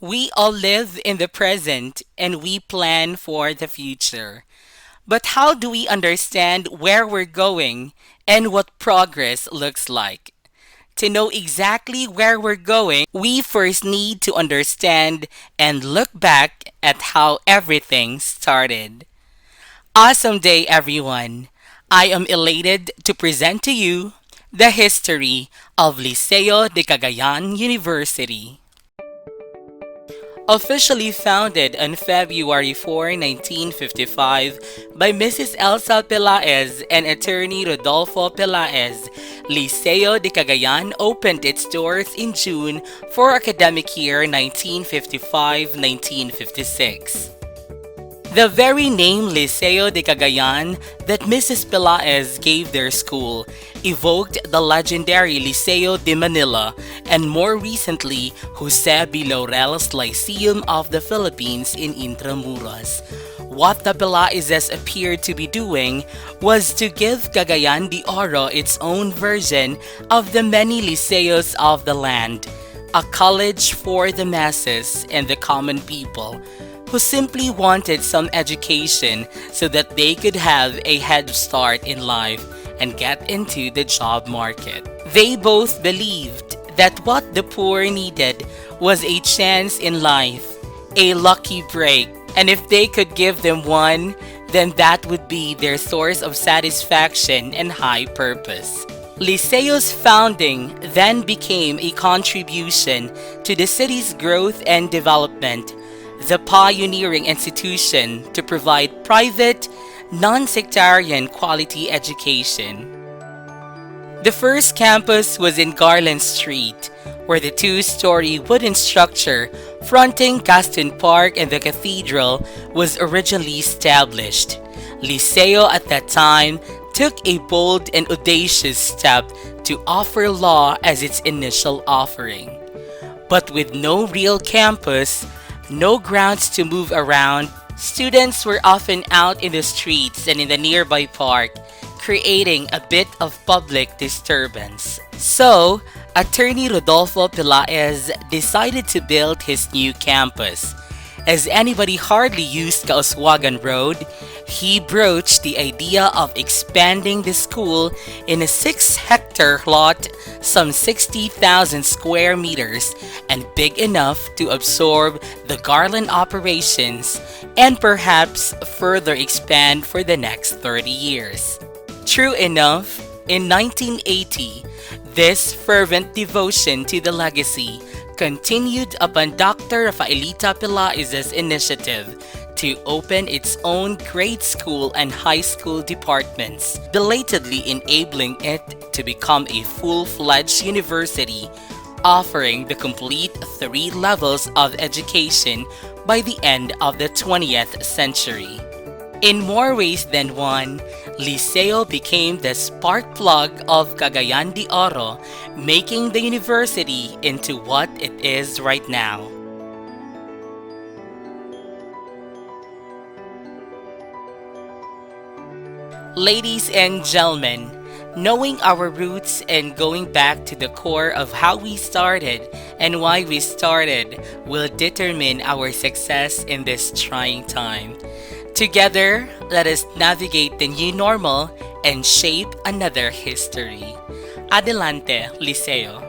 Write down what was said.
We all live in the present and we plan for the future. But how do we understand where we're going and what progress looks like? To know exactly where we're going, we first need to understand and look back at how everything started. Awesome day, everyone! I am elated to present to you the history of Liceo de Cagayan University. Officially founded on February 4, 1955 by Mrs. Elsa Pelaez and attorney Rodolfo Pelaez, Liceo de Cagayan opened its doors in June for academic year 1955-1956. The very name Liceo de Cagayan that Mrs. Pelaez gave their school evoked the legendary Liceo de Manila and more recently Jose B. Laurel's Lyceum of the Philippines in Intramuras. What the Pelaezes appeared to be doing was to give Cagayan de Oro its own version of the many liceos of the land, a college for the masses and the common people who simply wanted some education so that they could have a head start in life and get into the job market. They both believed that what the poor needed was a chance in life, a lucky break, and if they could give them one, then that would be their source of satisfaction and high purpose. Liceo's founding then became a contribution to the city's growth and development, the pioneering institution to provide private, non-sectarian quality education. The first campus was in Garland Street, where the two-story wooden structure fronting Gaston Park and the cathedral was originally established. Liceo at that time took a bold and audacious step to offer law as its initial offering. But with no real campus, no grounds to move around, students were often out in the streets and in the nearby park, creating a bit of public disturbance. So, attorney Rodolfo Pelaez decided to build his new campus. As anybody hardly used Kauswagan Road, he broached the idea of expanding the school in a 6-hectare lot, some 60,000 square meters, and big enough to absorb the Garland operations and perhaps further expand for the next 30 years. True enough, in 1980, this fervent devotion to the legacy continued upon Dr. Rafaelita Pelaez's initiative to open its own grade school and high school departments, belatedly enabling it to become a full-fledged university, offering the complete 3 levels of education by the end of the 20th century. In more ways than one, Liceo became the spark plug of Cagayan de Oro, making the university into what it is right now. Ladies and gentlemen, knowing our roots and going back to the core of how we started and why we started will determine our success in this trying time. Together, let us navigate the new normal and shape another history. Adelante, Liceo.